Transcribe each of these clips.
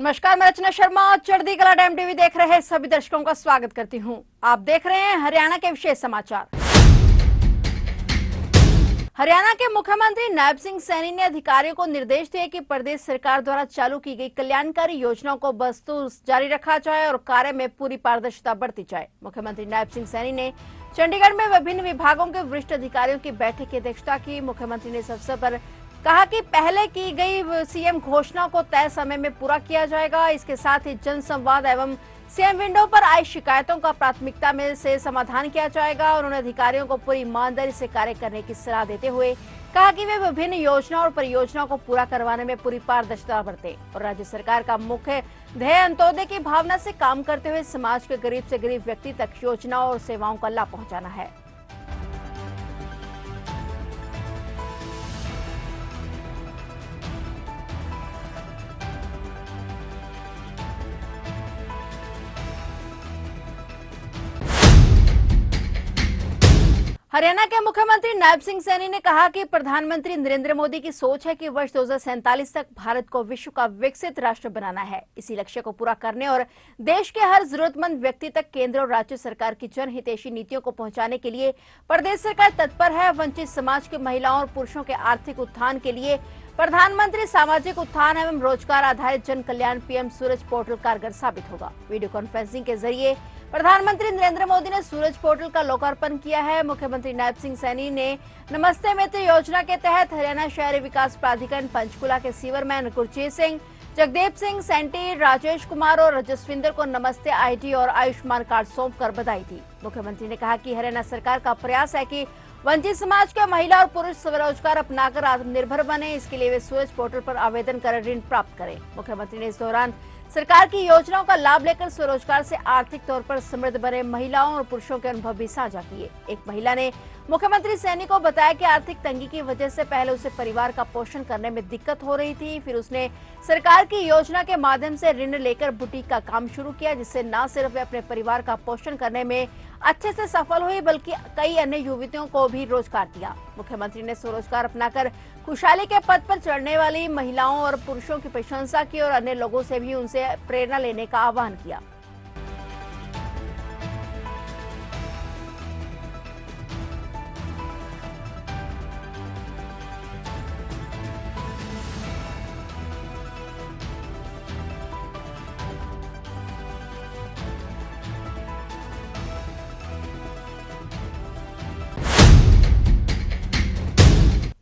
नमस्कार, मैं रचना शर्मा। चढ़ती कला टाइम टीवी देख रहे सभी दर्शकों का स्वागत करती हूं। आप देख रहे हैं हरियाणा के विशेष समाचार। हरियाणा के मुख्यमंत्री नायब सिंह सैनी ने अधिकारियों को निर्देश दिए कि प्रदेश सरकार द्वारा चालू की गई कल्याणकारी योजनाओं को बदस्तूर जारी रखा जाए और कार्य में पूरी पारदर्शिता बरती जाए। मुख्यमंत्री नायब सिंह सैनी ने चंडीगढ़ में विभिन्न विभागों के वरिष्ठ अधिकारियों की बैठक की अध्यक्षता की। मुख्यमंत्री ने इस अवसर पर कहा कि पहले की गई सीएम घोषणा को तय समय में पूरा किया जाएगा। इसके साथ ही जन संवाद एवं सीएम विंडो पर आई शिकायतों का प्राथमिकता में से समाधान किया जाएगा। उन्होंने अधिकारियों को पूरी ईमानदारी से कार्य करने की सलाह देते हुए कहा कि वे विभिन्न योजनाओं और परियोजनाओं को पूरा करवाने में पूरी पारदर्शिता बरतें और राज्य सरकार का मुख्य ध्येय अंत्योदय की भावना से काम करते हुए समाज के गरीब से गरीब व्यक्ति तक योजनाओं और सेवाओं का लाभ पहुंचाना है। हरियाणा के मुख्यमंत्री नायब सिंह सैनी ने कहा कि प्रधानमंत्री नरेंद्र मोदी की सोच है कि वर्ष 2047 तक भारत को विश्व का विकसित राष्ट्र बनाना है। इसी लक्ष्य को पूरा करने और देश के हर जरूरतमंद व्यक्ति तक केंद्र और राज्य सरकार की जनहितैषी नीतियों को पहुंचाने के लिए प्रदेश सरकार तत्पर है। वंचित समाज के महिलाओं और पुरुषों के आर्थिक उत्थान के लिए प्रधानमंत्री सामाजिक उत्थान एवं रोजगार आधारित जन कल्याण पीएम सूरज पोर्टल कारगर साबित होगा। वीडियो कॉन्फ्रेंसिंग के जरिए प्रधानमंत्री नरेंद्र मोदी ने सूरज पोर्टल का लोकार्पण किया है। मुख्यमंत्री नायब सिंह सैनी ने नमस्ते मित्र योजना के तहत हरियाणा शहरी विकास प्राधिकरण पंचकुला के सीवरमैन गुरजीत सिंह, जगदेव सिंह, सेंटी, राजेश कुमार और रजस्विंदर को नमस्ते आईडी और आयुष्मान कार्ड सौंपकर बधाई दी। मुख्यमंत्री ने कहा कि हरियाणा सरकार का प्रयास है कि वंचित समाज के महिला और पुरुष स्वरोजगार अपनाकर आत्मनिर्भर बने। इसके लिए वे सूरज पोर्टल पर आवेदन कर ऋण प्राप्त करें। मुख्यमंत्री ने इस दौरान सरकार की योजनाओं का लाभ लेकर स्वरोजगार से आर्थिक तौर पर समृद्ध बने महिलाओं और पुरुषों के अनुभव भी साझा किए। एक महिला ने मुख्यमंत्री सैनी को बताया कि आर्थिक तंगी की वजह से पहले उसे परिवार का पोषण करने में दिक्कत हो रही थी। फिर उसने सरकार की योजना के माध्यम से ऋण लेकर बुटीक का काम शुरू किया, जिससे न सिर्फ वे अपने परिवार का पोषण करने में अच्छे से सफल हुई बल्कि कई अन्य युवतियों को भी रोजगार दिया। मुख्यमंत्री ने स्वरोजगार अपनाकर खुशहाली के पथ पर चढ़ने वाली महिलाओं और पुरुषों की प्रशंसा की और अन्य लोगों से भी उनसे प्रेरणा लेने का आह्वान किया।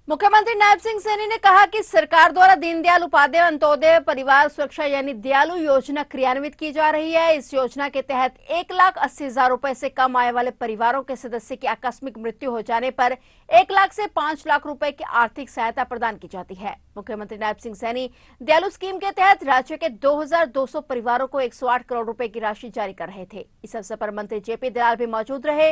मुख्यमंत्री नायब सिंह सैनी ने कहा कि सरकार द्वारा दीनदयाल उपाध्याय अंत्योदय परिवार सुरक्षा यानी दयालु योजना क्रियान्वित की जा रही है। इस योजना के तहत 1,80,000 रुपए से कम आय वाले परिवारों के सदस्य की आकस्मिक मृत्यु हो जाने पर 1 लाख से 5 लाख रुपए की आर्थिक सहायता प्रदान की जाती है। मुख्यमंत्री नायब सिंह सैनी दयालु स्कीम के तहत राज्य के 2,200 परिवारों को 108 करोड़ रुपए की राशि जारी कर रहे थे। इस अवसर पर मंत्री जेपी दलाल भी मौजूद रहे।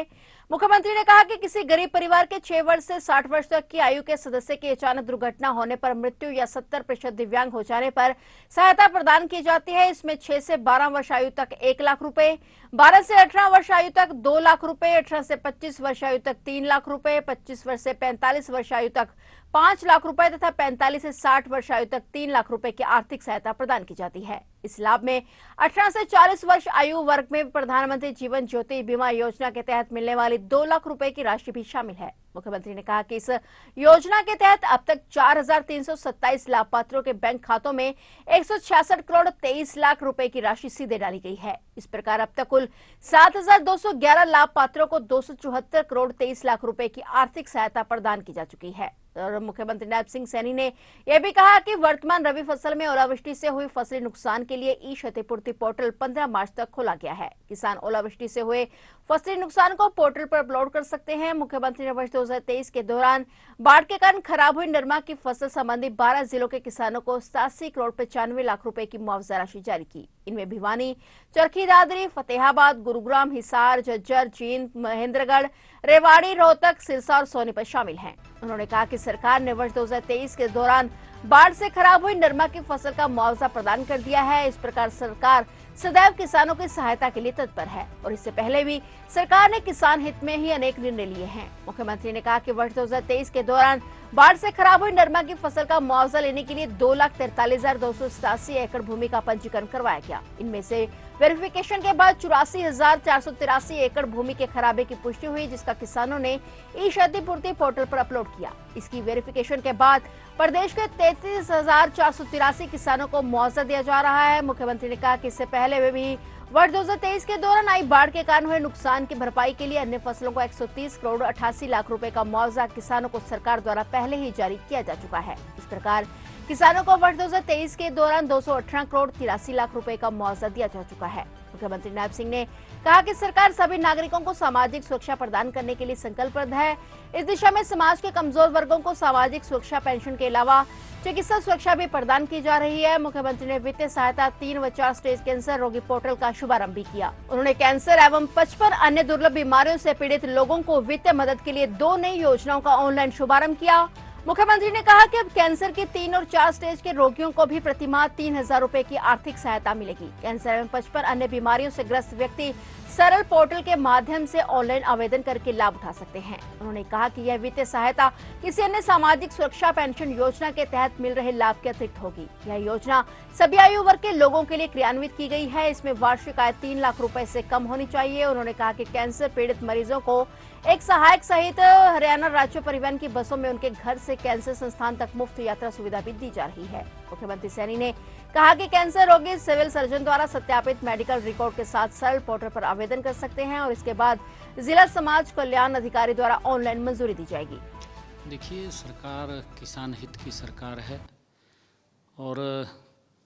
मुख्यमंत्री ने कहा कि किसी गरीब परिवार के 6 वर्ष से 60 वर्ष तक की आयु के सदस्य की अचानक दुर्घटना होने पर मृत्यु या 70% दिव्यांग हो जाने पर सहायता प्रदान की जाती है। इसमें 6 से 12 वर्ष आयु तक 1 लाख रुपए, 12 से 18 वर्ष आयु तक 2 लाख रुपए, 18 से 25 वर्ष आयु तक 3 लाख रुपए, 25 वर्ष से 45 वर्ष आयु तक 5 लाख रुपए तथा 45 से 60 वर्ष आयु तक 3 लाख रुपए की आर्थिक सहायता प्रदान की जाती है। इस लाभ में 18 से 40 वर्ष आयु वर्ग में प्रधानमंत्री जीवन ज्योति बीमा योजना के तहत मिलने वाली 2 लाख रुपए की राशि भी शामिल है। मुख्यमंत्री ने कहा कि इस योजना के तहत अब तक 4,327 लाभपात्रों के बैंक खातों में 166 करोड़ 23 लाख रुपए की राशि सीधे डाली गई है। इस प्रकार अब तक कुल 7,211 लाभपात्रों को 274 करोड़ 23 लाख रुपए की आर्थिक सहायता प्रदान की जा चुकी है। और मुख्यमंत्री नायब सिंह सैनी ने यह भी कहा कि वर्तमान रबी फसल में ओलावृष्टि से हुई फसली नुकसान के लिए ई क्षतिपूर्ति पोर्टल 15 मार्च तक खोला गया है। किसान ओलावृष्टि से हुए फसली नुकसान को पोर्टल पर अपलोड कर सकते हैं। मुख्यमंत्री ने वर्ष 2023 के दौरान बाढ़ के कारण खराब हुई नरमा की फसल संबंधी 12 जिलों के किसानों को 87 करोड़ 95 लाख रुपए की मुआवजा राशि जारी की। इनमें भिवानी, चरखी दादरी, फतेहाबाद, गुरुग्राम, हिसार, झज्जर, जींद, महेंद्रगढ़, रेवाड़ी, रोहतक, सिरसा और सोनीपत शामिल हैं। उन्होंने कहा कि सरकार ने वर्ष 2023 के दौरान बाढ़ से खराब हुई नरमा की फसल का मुआवजा प्रदान कर दिया है। इस प्रकार सरकार सदैव किसानों की सहायता के लिए तत्पर है और इससे पहले भी सरकार ने किसान हित में ही अनेक निर्णय लिए हैं। मुख्यमंत्री ने कहा कि वर्ष 2023 के दौरान बाढ़ से खराब हुई नरमा की फसल का मुआवजा लेने के लिए 2,43,287 एकड़ भूमि का पंजीकरण करवाया गया। इनमें से वेरिफिकेशन के बाद 84,483 एकड़ भूमि के खराबे की पुष्टि हुई, जिसका किसानों ने ई क्षतिपूर्ति पोर्टल पर अपलोड किया। इसकी वेरिफिकेशन के बाद प्रदेश के 33,483 किसानों को मुआवजा दिया जा रहा है। मुख्यमंत्री ने कहा कि इससे पहले भी वर्ष 2023 के दौरान आई बाढ़ के कारण हुए नुकसान की भरपाई के लिए अन्य फसलों को 130 करोड़ 88 लाख रुपए का मुआवजा किसानों को सरकार द्वारा पहले ही जारी किया जा चुका है। इस प्रकार किसानों को वर्ष 2023 के दौरान 218 करोड़ 83 लाख रुपए का मुआवजा दिया जा चुका है। मुख्यमंत्री नायब सिंह ने कहा कि सरकार सभी नागरिकों को सामाजिक सुरक्षा प्रदान करने के लिए संकल्पबद्ध है। इस दिशा में समाज के कमजोर वर्गों को सामाजिक सुरक्षा पेंशन के अलावा चिकित्सा सुरक्षा भी प्रदान की जा रही है। मुख्यमंत्री ने वित्तीय सहायता 3 व 4 स्टेज कैंसर रोगी पोर्टल का शुभारंभ भी किया। उन्होंने कैंसर एवं 55 अन्य दुर्लभ बीमारियों से पीड़ित लोगों को वित्तीय मदद के लिए 2 नई योजनाओं का ऑनलाइन शुभारंभ किया। मुख्यमंत्री ने कहा कि अब कैंसर के 3 और 4 स्टेज के रोगियों को भी प्रतिमाह 3,000 रुपए की आर्थिक सहायता मिलेगी। कैंसर एवं 55 अन्य बीमारियों से ग्रस्त व्यक्ति सरल पोर्टल के माध्यम से ऑनलाइन आवेदन करके लाभ उठा सकते हैं। उन्होंने कहा कि यह वित्तीय सहायता किसी अन्य सामाजिक सुरक्षा पेंशन योजना के तहत मिल रहे लाभ के अतिरिक्त होगी। यह योजना सभी आयु वर्ग के लोगों के लिए क्रियान्वित की गई है। इसमें वार्षिक आय 3 लाख रुपए से कम होनी चाहिए। उन्होंने कहा कि कैंसर पीड़ित मरीजों को एक सहायक सहित हरियाणा राज्य परिवहन की बसों में उनके घर से कैंसर संस्थान तक मुफ्त यात्रा सुविधा भी दी जा रही है। मुख्यमंत्री सैनी ने कहा कि कैंसर रोगी सिविल सर्जन द्वारा सत्यापित मेडिकल रिकॉर्ड के साथ सरल पोर्टल पर आवेदन कर सकते हैं और इसके बाद जिला समाज कल्याण अधिकारी द्वारा ऑनलाइन मंजूरी दी जाएगी। देखिए, सरकार किसान हित की सरकार है और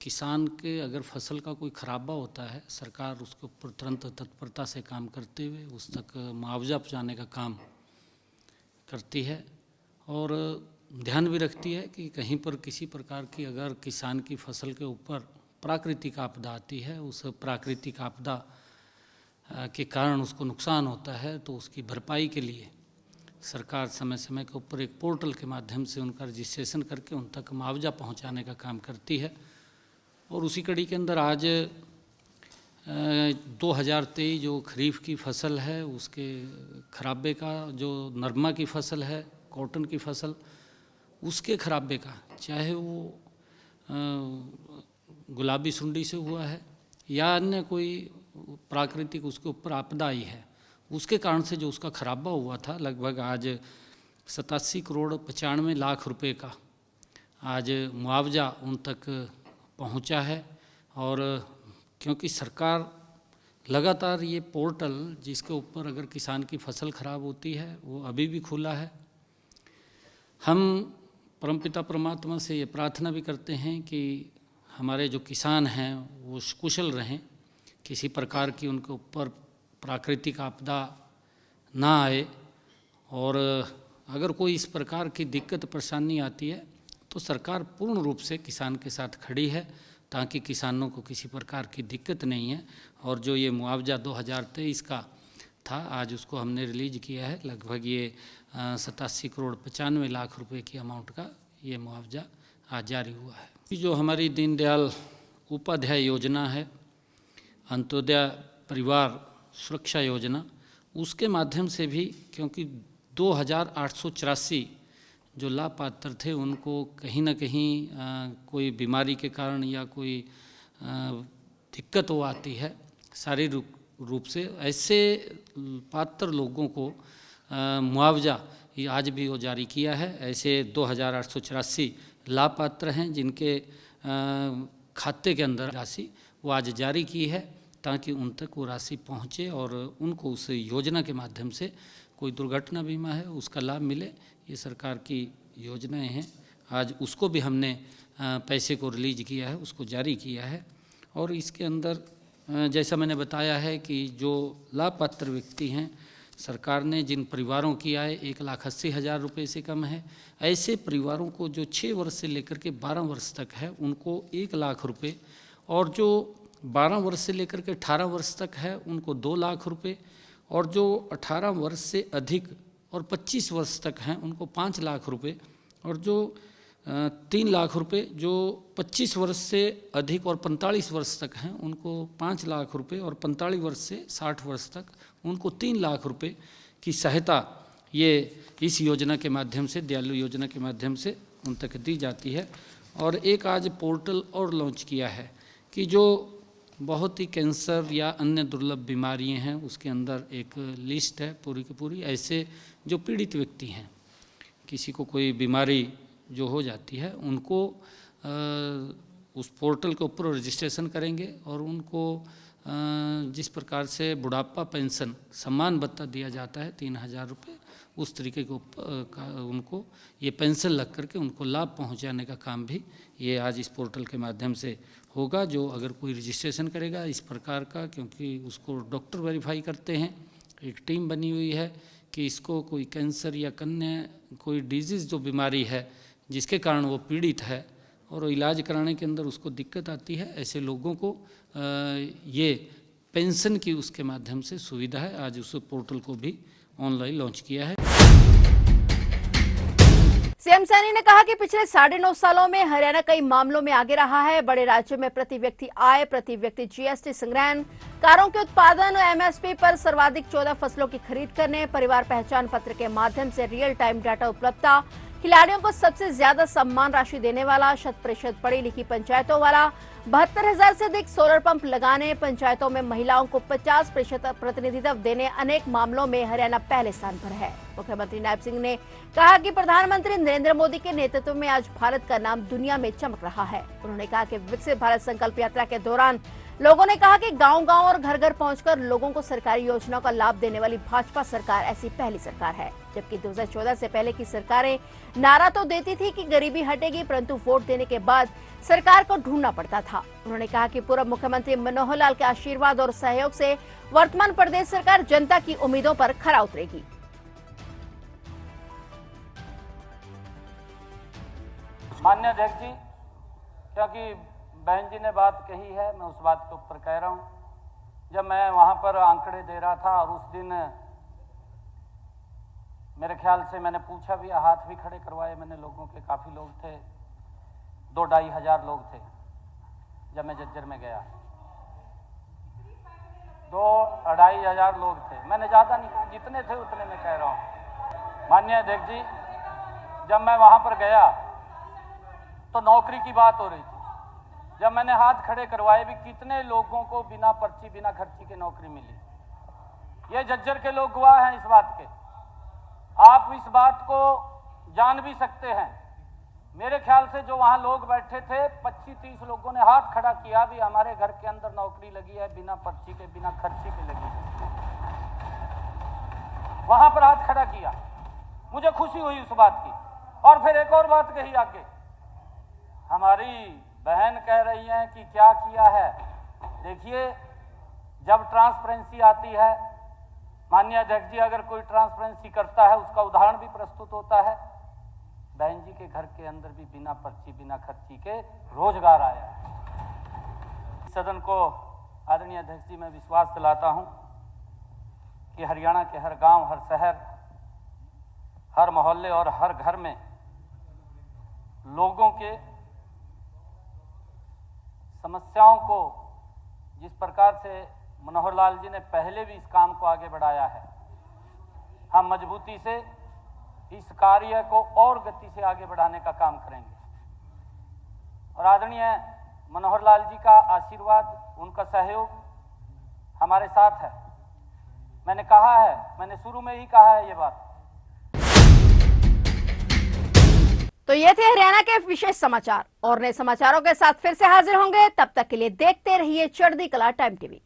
किसान के अगर फसल का कोई खराबा होता है, सरकार उसके ऊपर तुरंत तत्परता से काम करते हुए उस तक मुआवजा पहुँचाने का काम करती है और ध्यान भी रखती है कि कहीं पर किसी प्रकार की अगर किसान की फसल के ऊपर प्राकृतिक आपदा आती है, उस प्राकृतिक आपदा के कारण उसको नुकसान होता है तो उसकी भरपाई के लिए सरकार समय समय के ऊपर एक पोर्टल के माध्यम से उनका रजिस्ट्रेशन करके उन तक मुआवजा पहुंचाने का काम करती है। और उसी कड़ी के अंदर आज 2023 जो खरीफ की फसल है उसके खराबे का, जो नरमा की फसल है, कॉटन की फसल, उसके खराबे का, चाहे वो गुलाबी सुंडी से हुआ है या अन्य कोई प्राकृतिक उसके ऊपर आपदा आई है, उसके कारण से जो उसका खराबा हुआ था, लगभग आज 87 करोड़ 95 लाख रुपए का आज मुआवजा उन तक पहुंचा है। और क्योंकि सरकार लगातार ये पोर्टल जिसके ऊपर अगर किसान की फसल खराब होती है वो अभी भी खुला है। हम परमपिता परमात्मा से ये प्रार्थना भी करते हैं कि हमारे जो किसान हैं वो कुशल रहें, किसी प्रकार की उनके ऊपर प्राकृतिक आपदा ना आए और अगर कोई इस प्रकार की दिक्कत परेशानी आती है तो सरकार पूर्ण रूप से किसान के साथ खड़ी है ताकि किसानों को किसी प्रकार की दिक्कत नहीं है। और जो ये मुआवजा 2023 का था आज उसको हमने रिलीज किया है, लगभग ये 87 करोड़ 95 लाख रुपए की अमाउंट का ये मुआवजा आज जारी हुआ है। जो हमारी दीनदयाल उपाध्याय योजना है, अंत्योदय परिवार सुरक्षा योजना, उसके माध्यम से भी क्योंकि 2,884 जो लाभपात्र थे उनको कहीं ना कहीं कोई बीमारी के कारण या कोई दिक्कत वो आती है शारीरिक रूप से, ऐसे पात्र लोगों को मुआवजा ये आज भी वो जारी किया है। ऐसे 2,884 लाभपात्र हैं जिनके खाते के अंदर राशि वो आज जारी की है ताकि उन तक वो राशि पहुँचे और उनको उस योजना के माध्यम से कोई दुर्घटना बीमा है उसका लाभ मिले। ये सरकार की योजनाएं हैं, आज उसको भी हमने पैसे को रिलीज किया है, उसको जारी किया है। और इसके अंदर जैसा मैंने बताया है कि जो लाभपात्र व्यक्ति हैं, सरकार ने जिन परिवारों की आय 1,80,000 रुपये से कम है, ऐसे परिवारों को जो 6 वर्ष से लेकर के 12 वर्ष तक है उनको 1 लाख रुपये, और जो 12 वर्ष से लेकर के 18 वर्ष तक है उनको 2 लाख रुपये, और जो 18 वर्ष से अधिक और 25 वर्ष तक हैं उनको 5 लाख रुपये, और जो 3 लाख रुपए, जो 25 वर्ष से अधिक और 45 वर्ष तक हैं उनको 5 लाख रुपए, और 45 वर्ष से 60 वर्ष तक उनको 3 लाख रुपए की सहायता ये इस योजना के माध्यम से, दयालु योजना के माध्यम से उन तक दी जाती है। और एक आज पोर्टल और लॉन्च किया है कि जो बहुत ही कैंसर या अन्य दुर्लभ बीमारियां हैं उसके अंदर एक लिस्ट है पूरी की पूरी, ऐसे जो पीड़ित व्यक्ति हैं, किसी को कोई बीमारी जो हो जाती है उनको उस पोर्टल के ऊपर रजिस्ट्रेशन करेंगे और उनको जिस प्रकार से बुढ़ापा पेंशन सम्मान भत्ता दिया जाता है 3000 रुपये, उस तरीके का उनको ये पेंशन लग करके उनको लाभ पहुंचाने का काम भी ये आज इस पोर्टल के माध्यम से होगा। जो अगर कोई रजिस्ट्रेशन करेगा इस प्रकार का, क्योंकि उसको डॉक्टर वेरीफाई करते हैं, एक टीम बनी हुई है कि इसको कोई कैंसर या अन्य कोई डिजीज़ जो बीमारी है जिसके कारण वो पीड़ित है और इलाज कराने के अंदर उसको दिक्कत आती है, ऐसे लोगों को ये पेंशन की उसके माध्यम से सुविधा है। आज उस पोर्टल को भी ऑनलाइन लॉन्च किया है। सीएम सैनी ने कहा कि पिछले 9.5 सालों में हरियाणा कई मामलों में आगे रहा है। बड़े राज्यों में प्रति व्यक्ति आय, प्रति व्यक्ति जीएसटी संग्रहण, कारों के उत्पादन, एमएसपी पर सर्वाधिक 14 फसलों की खरीद करने, परिवार पहचान पत्र के माध्यम से रियल टाइम डाटा उपलब्धता, खिलाड़ियों को सबसे ज्यादा सम्मान राशि देने वाला, 100% पढ़ी लिखी पंचायतों वाला, 72,000 से अधिक सोलर पंप लगाने, पंचायतों में महिलाओं को 50% प्रतिनिधित्व देने, अनेक मामलों में हरियाणा पहले स्थान पर है। मुख्यमंत्री नायब सिंह ने कहा कि प्रधानमंत्री नरेंद्र मोदी के नेतृत्व में आज भारत का नाम दुनिया में चमक रहा है। उन्होंने कहा कि विकसित भारत संकल्प यात्रा के दौरान लोगों ने कहा कि गांव-गांव और घर-घर पहुंचकर लोगों को सरकारी योजनाओं का लाभ देने वाली भाजपा सरकार ऐसी पहली सरकार है। जबकि 2014 से पहले की सरकारें नारा तो देती थी कि गरीबी हटेगी, परंतु वोट देने के बाद सरकार को ढूंढना पड़ता था। उन्होंने कहा कि पूर्व मुख्यमंत्री मनोहर लाल के आशीर्वाद और सहयोग से वर्तमान प्रदेश सरकार जनता की उम्मीदों पर खरा उतरेगी। माननीय अध्यक्ष जी, क्योंकि बहन जी ने बात कही है, मैं उस बात के ऊपर कह रहा हूं। जब मैं वहां पर आंकड़े दे रहा था और उस दिन मेरे ख्याल से मैंने पूछा भी, हाथ भी खड़े करवाए मैंने लोगों के, काफी लोग थे, 2-2.5 हजार लोग थे। जब मैं जज्जर में गया 2-2.5 हजार लोग थे, मैंने ज्यादा नहीं, जितने थे उतने में कह रहा हूं। माननीय अध्यक्ष जी, जब मैं वहां पर गया तो नौकरी की बात हो रही थी। जब मैंने हाथ खड़े करवाए भी, कितने लोगों को बिना पर्ची बिना खर्ची के नौकरी मिली। ये जज्जर के लोग गवाह हैं इस बात के। आप इस बात को जान भी सकते हैं। मेरे ख्याल से जो वहां लोग बैठे थे 25-30 लोगों ने हाथ खड़ा किया भी, हमारे घर के अंदर नौकरी लगी है, बिना पर्ची के बिना खर्ची के लगी है। वहां पर हाथ खड़ा किया, मुझे खुशी हुई उस बात की। और फिर एक और बात कही आगे, हमारी बहन कह रही हैं कि क्या किया है। देखिए, जब ट्रांसपेरेंसी आती है, माननीय अध्यक्ष जी, अगर कोई ट्रांसपेरेंसी करता है उसका उदाहरण भी प्रस्तुत होता है। बहन जी के घर के अंदर भी बिना पर्ची बिना खर्ची के रोजगार आया है। सदन को आदरणीय अध्यक्ष जी, मैं विश्वास दिलाता हूं कि हरियाणा के हर गांव, हर शहर, हर मोहल्ले और हर घर में लोगों के समस्याओं को जिस प्रकार से मनोहर लाल जी ने पहले भी इस काम को आगे बढ़ाया है, हम मजबूती से इस कार्य को और गति से आगे बढ़ाने का काम करेंगे। और आदरणीय मनोहर लाल जी का आशीर्वाद, उनका सहयोग हमारे साथ है। मैंने कहा है, मैंने शुरू में ही कहा है ये बात। तो ये थे हरियाणा के विशेष समाचार, और नए समाचारों के साथ फिर से हाजिर होंगे। तब तक के लिए देखते रहिए चढ़ती कला टाइम टीवी।